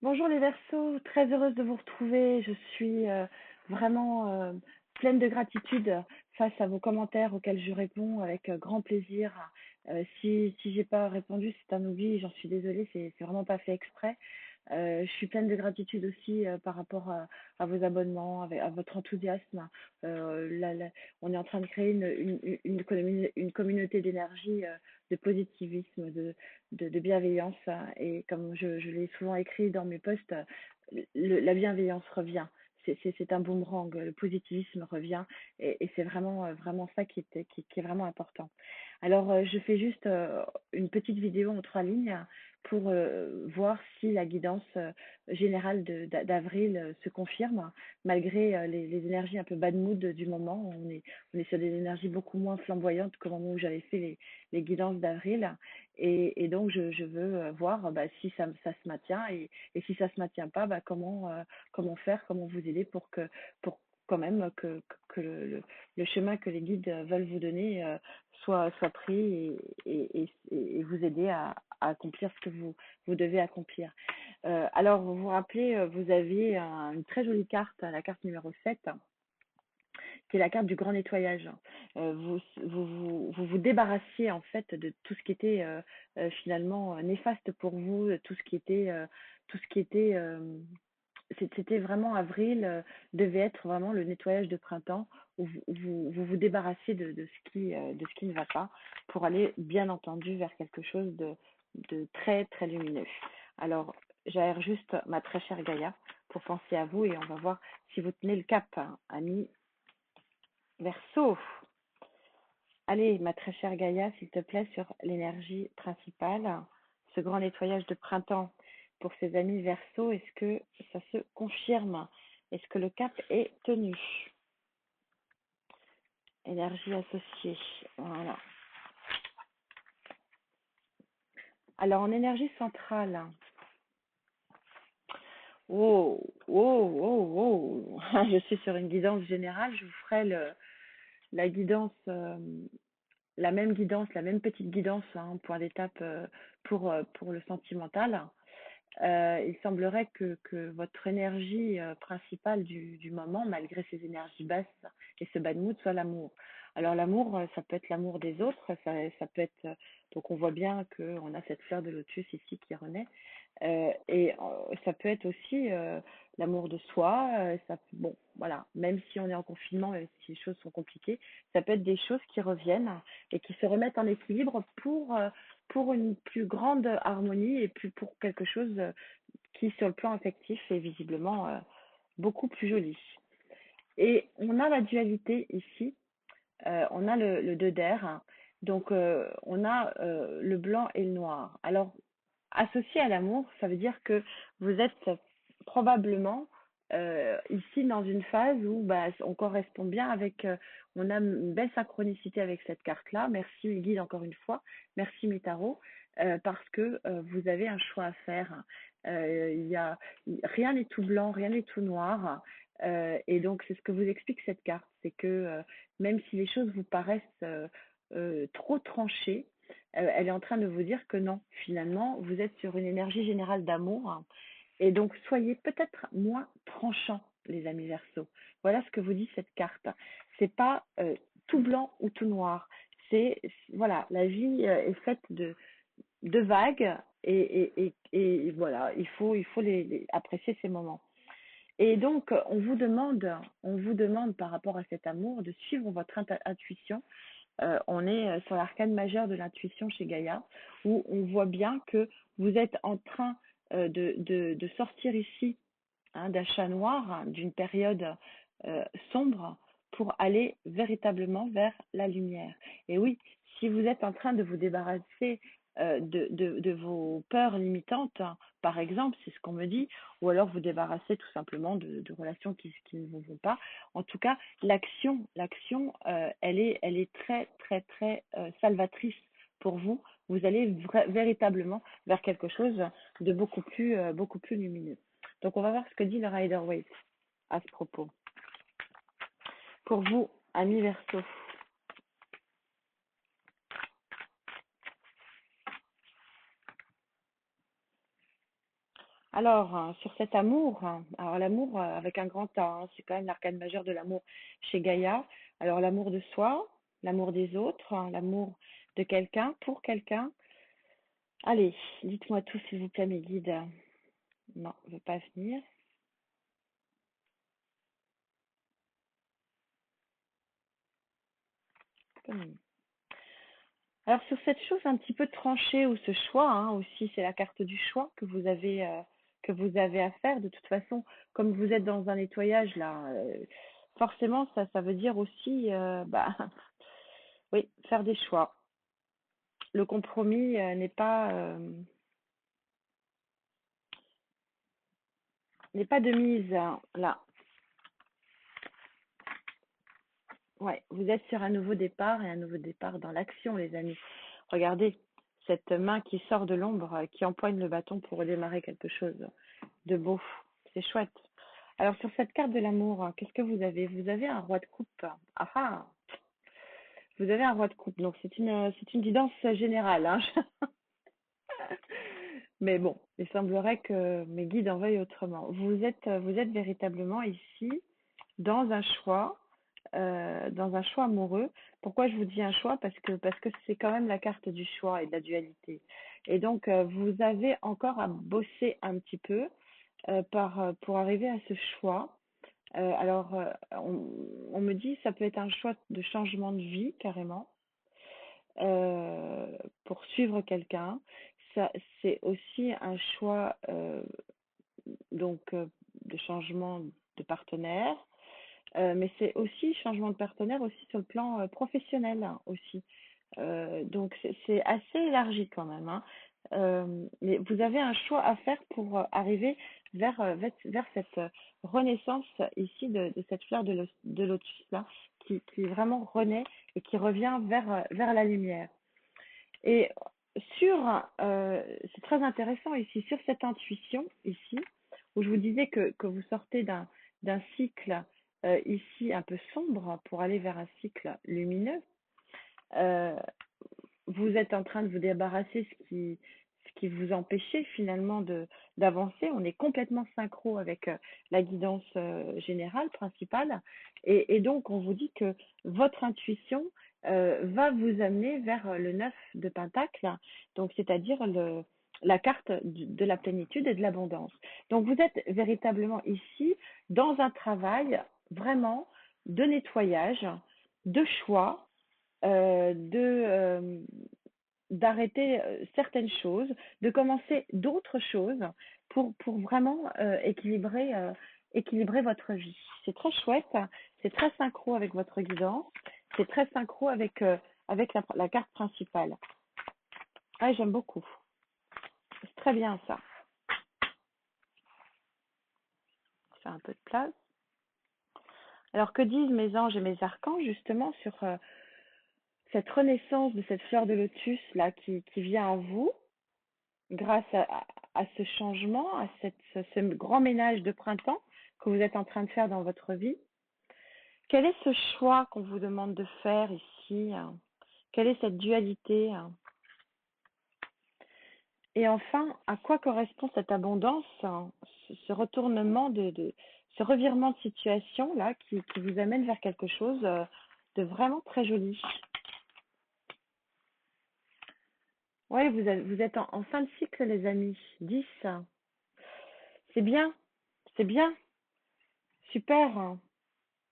Bonjour les Verseaux, très heureuse de vous retrouver. Je suis vraiment pleine de gratitude face à vos commentaires auxquels je réponds avec grand plaisir. Si j'ai pas répondu, c'est un oubli, j'en suis désolée, c'est vraiment pas fait exprès. Je suis pleine de gratitude aussi par rapport à vos abonnements, à votre enthousiasme. On est en train de créer une communauté d'énergie, de positivisme, de bienveillance. Et comme je l'ai souvent écrit dans mes posts, la bienveillance revient. C'est un boomerang, le positivisme revient et c'est vraiment, vraiment ça qui est vraiment important. Alors, je fais juste une petite vidéo en 3 lignes pour voir si la guidance générale d'avril se confirme, malgré les énergies un peu bad mood du moment. On est sur des énergies beaucoup moins flamboyantes qu'au moment où j'avais fait les guidances d'avril. Et donc, je veux voir si ça se maintient et si ça se maintient pas, comment faire, comment vous aider pour quand même que le chemin que les guides veulent vous donner soit pris et vous aider à accomplir ce que vous devez accomplir. Alors, vous vous rappelez, vous avez une très jolie carte, la carte numéro 7, qui est la carte du grand nettoyage. Vous débarrassiez en fait de tout ce qui était finalement néfaste pour vous, tout ce qui était c'était vraiment avril, devait être vraiment le nettoyage de printemps où vous débarrassiez de ce qui ne va pas pour aller bien entendu vers quelque chose de très très lumineux. Alors, j'aère juste ma très chère Gaïa pour penser à vous et on va voir si vous tenez le cap, hein, ami Verseau. Allez, ma très chère Gaïa, s'il te plaît, sur l'énergie principale, ce grand nettoyage de printemps pour ses amis Verseau, est-ce que ça se confirme? Est-ce que le cap est tenu? Énergie associée, voilà. Alors, en énergie centrale, oh, oh, oh, oh, je suis sur une guidance générale, je vous ferai la guidance, la même guidance, la même petite guidance, hein, point d'étape pour le sentimental. Il semblerait que votre énergie principale du moment, malgré ces énergies basses et ce bad mood, soit l'amour. Alors l'amour, ça peut être l'amour des autres, ça peut être donc on voit bien qu'on a cette fleur de lotus ici qui renaît, et ça peut être aussi l'amour de soi. Bon, voilà, même si on est en confinement, même si les choses sont compliquées, ça peut être des choses qui reviennent et qui se remettent en équilibre pour une plus grande harmonie et puis pour quelque chose qui, sur le plan affectif, est visiblement beaucoup plus joli. Et on a la dualité ici, on a le deux d'air, donc on a le blanc et le noir. Alors, associé à l'amour, ça veut dire que vous êtes probablement ici dans une phase où on correspond bien avec, on a une belle synchronicité avec cette carte-là. Merci mes guides encore une fois, merci mes tarots, parce que vous avez un choix à faire. Il y a, rien n'est tout blanc, rien n'est tout noir. Et donc c'est ce que vous explique cette carte, c'est que même si les choses vous paraissent trop tranchées, elle est en train de vous dire que non, finalement, vous êtes sur une énergie générale d'amour, hein, et donc soyez peut-être moins tranchants, les amis Verseaux. Voilà ce que vous dit cette carte. C'est pas tout blanc ou tout noir. Voilà, la vie est faite de vagues et voilà, il faut apprécier ces moments. Et donc, on vous demande par rapport à cet amour de suivre votre intuition. On est sur l'arcane majeur de l'intuition chez Gaïa, où on voit bien que vous êtes en train de sortir ici, hein, d'un chat noir, hein, d'une période sombre, pour aller véritablement vers la lumière. Et oui, si vous êtes en train de vous débarrasser de vos peurs limitantes, hein, par exemple, c'est ce qu'on me dit, ou alors vous débarrasser tout simplement de relations qui ne vous vont pas. En tout cas, l'action, elle est très, très, très salvatrice pour vous. Vous allez véritablement vers quelque chose de beaucoup plus lumineux. Donc, on va voir ce que dit le Rider-Waite à ce propos. Pour vous, amis Verseau. Alors, sur cet amour, alors l'amour avec un grand A, c'est quand même l'arcane majeur de l'amour chez Gaïa. Alors l'amour de soi, l'amour des autres, l'amour de quelqu'un pour quelqu'un. Allez, dites-moi tout s'il vous plaît, mes guides. Non, ne veut pas venir. Hmm. Alors sur cette chose un petit peu tranchée ou ce choix aussi, c'est la carte du choix que vous avez à faire. De toute façon, comme vous êtes dans un nettoyage là, forcément ça veut dire aussi oui, faire des choix. Le compromis n'est pas de mise là. Ouais, vous êtes sur un nouveau départ et un nouveau départ dans l'action, les amis. Regardez cette main qui sort de l'ombre, qui empoigne le bâton pour redémarrer quelque chose de beau. C'est chouette. Alors sur cette carte de l'amour, qu'est-ce que vous avez? Vous avez un roi de coupe. Ah ah, vous avez un roi de coupe. Donc c'est une guidance générale, hein. Mais bon, il semblerait que mes guides en veuillent autrement. Vous êtes véritablement ici dans un choix amoureux. Pourquoi je vous dis un choix? Parce que c'est quand même la carte du choix et de la dualité. Et donc, vous avez encore à bosser un petit peu pour arriver à ce choix. Alors, on me dit ça peut être un choix de changement de vie carrément euh, pour suivre quelqu'un. Ça, c'est aussi un choix donc de changement de partenaire, mais c'est aussi changement de partenaire aussi sur le plan professionnel aussi. Donc c'est assez élargi quand même, hein. Mais vous avez un choix à faire pour arriver vers cette renaissance ici de cette fleur de lotus là, qui vraiment renaît et qui revient vers la lumière. Et c'est très intéressant ici, sur cette intuition ici, où je vous disais que vous sortez d'un cycle ici un peu sombre pour aller vers un cycle lumineux. Euh, vous êtes en train de vous débarrasser ce qui vous empêchait finalement d'avancer. On est complètement synchro avec la guidance générale, principale. Et donc, on vous dit que votre intuition va vous amener vers le 9 de Pentacle, donc c'est-à-dire la carte de la plénitude et de l'abondance. Donc, vous êtes véritablement ici dans un travail vraiment de nettoyage, de choix, d'arrêter certaines choses, de commencer d'autres choses pour vraiment équilibrer votre vie. C'est très chouette, c'est très synchro avec votre guidance, c'est très synchro avec la carte principale. Ah, j'aime beaucoup. C'est très bien ça. Je fais un peu de place. Alors, que disent mes anges et mes archanges justement sur cette renaissance de cette fleur de lotus là qui vient à vous grâce à ce changement, ce grand ménage de printemps que vous êtes en train de faire dans votre vie? Quel est ce choix qu'on vous demande de faire ici? Quelle est cette dualité? Et enfin, à quoi correspond cette abondance, ce retournement ce revirement de situation là qui vous amène vers quelque chose de vraiment très joli? Ouais, vous êtes en fin de cycle, les amis. 10. C'est bien, c'est bien, super.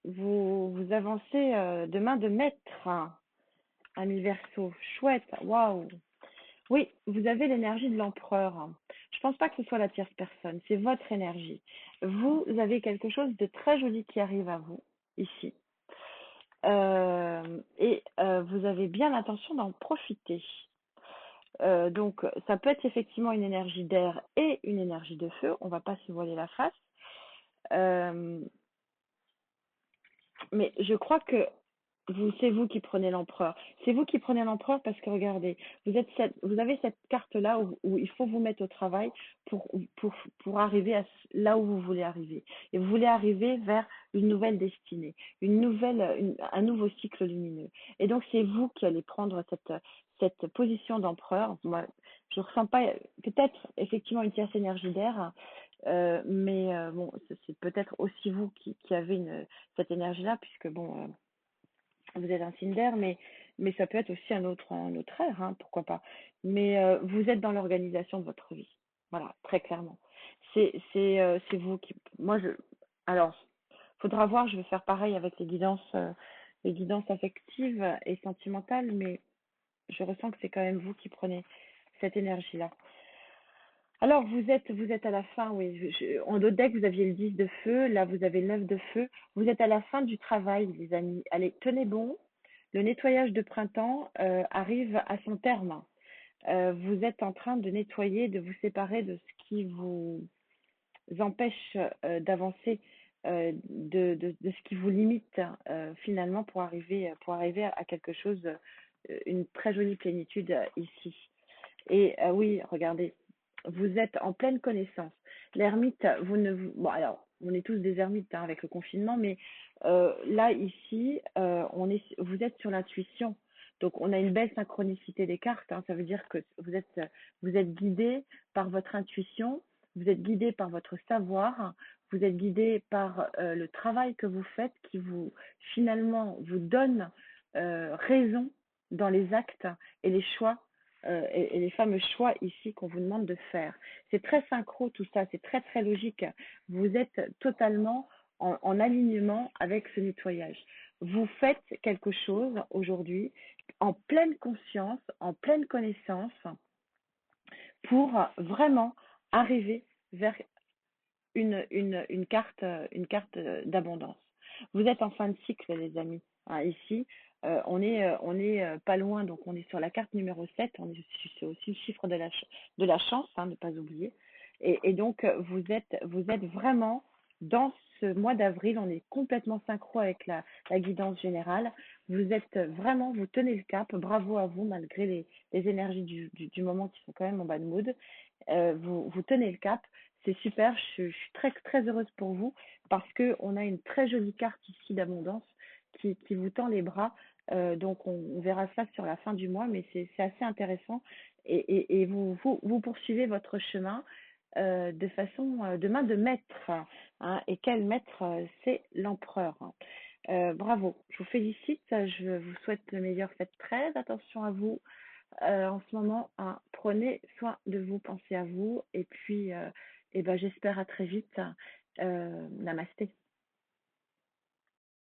Vous avancez de main de maître, ami Verseau. Chouette, waouh. Oui, vous avez l'énergie de l'empereur. Je pense pas que ce soit la tierce personne, c'est votre énergie. Vous avez quelque chose de très joli qui arrive à vous, ici. Vous avez bien l'intention d'en profiter. Donc, ça peut être effectivement une énergie d'air et une énergie de feu. On va pas se voiler la face. Euh, mais je crois que c'est vous qui prenez l'empereur. C'est vous qui prenez l'empereur parce que regardez, vous avez cette carte-là où il faut vous mettre au travail pour arriver là où vous voulez arriver. Et vous voulez arriver vers une nouvelle destinée, un nouveau cycle lumineux. Et donc, c'est vous qui allez prendre cette position d'empereur. Moi, je ressens pas, peut-être effectivement une tierce énergie d'air, mais bon, c'est peut-être aussi vous qui avez cette énergie-là, puisque bon, vous êtes un signe d'air, mais ça peut être aussi un autre air, hein, pourquoi pas. Mais vous êtes dans l'organisation de votre vie. Voilà, très clairement. C'est vous qui. Moi, alors, faudra voir, je vais faire pareil avec les guidances affectives et sentimentales, mais je ressens que c'est quand même vous qui prenez cette énergie-là. Alors, vous êtes à la fin, oui. En d'autres decks, vous aviez le 10 de feu, là, vous avez le 9 de feu. Vous êtes à la fin du travail, les amis. Allez, tenez bon. Le nettoyage de printemps arrive à son terme. Vous êtes en train de nettoyer, de vous séparer de ce qui vous empêche d'avancer, de ce qui vous limite finalement pour arriver à quelque chose, une très jolie plénitude ici. Et oui, regardez, vous êtes en pleine connaissance. L'ermite, vous ne vous... Bon, alors, on est tous des ermites hein, avec le confinement, mais là, ici, vous êtes sur l'intuition. Donc, on a une belle synchronicité des cartes. Hein. Ça veut dire que vous êtes guidé par votre intuition, vous êtes guidé par votre savoir, vous êtes guidé par le travail que vous faites qui finalement, vous donne raison dans les actes et les choix et les fameux choix ici qu'on vous demande de faire. C'est très synchro tout ça, c'est très très logique. Vous êtes totalement en alignement avec ce nettoyage. Vous faites quelque chose aujourd'hui en pleine conscience, en pleine connaissance pour vraiment arriver vers une carte d'abondance. Vous êtes en fin de cycle, les amis. Hein, ici, on est pas loin, donc on est sur la carte numéro 7. C'est aussi le chiffre de la chance, hein, ne pas oublier. Et donc, vous êtes vraiment dans ce mois d'avril, on est complètement synchro avec la guidance générale. Vous êtes vraiment, vous tenez le cap. Bravo à vous, malgré les énergies du moment qui sont quand même en bad mood. Vous tenez le cap. C'est super, je suis très, très heureuse pour vous parce qu'on a une très jolie carte ici d'abondance qui vous tend les bras. Donc, on verra ça sur la fin du mois, mais c'est assez intéressant. Et vous poursuivez votre chemin de façon de main de maître. Hein. Et quel maître? C'est l'empereur. Bravo, je vous félicite. Je vous souhaite le meilleur. Faites très attention à vous en ce moment. Hein. Prenez soin de vous, pensez à vous. Et puis, eh ben, j'espère à très vite. Namasté.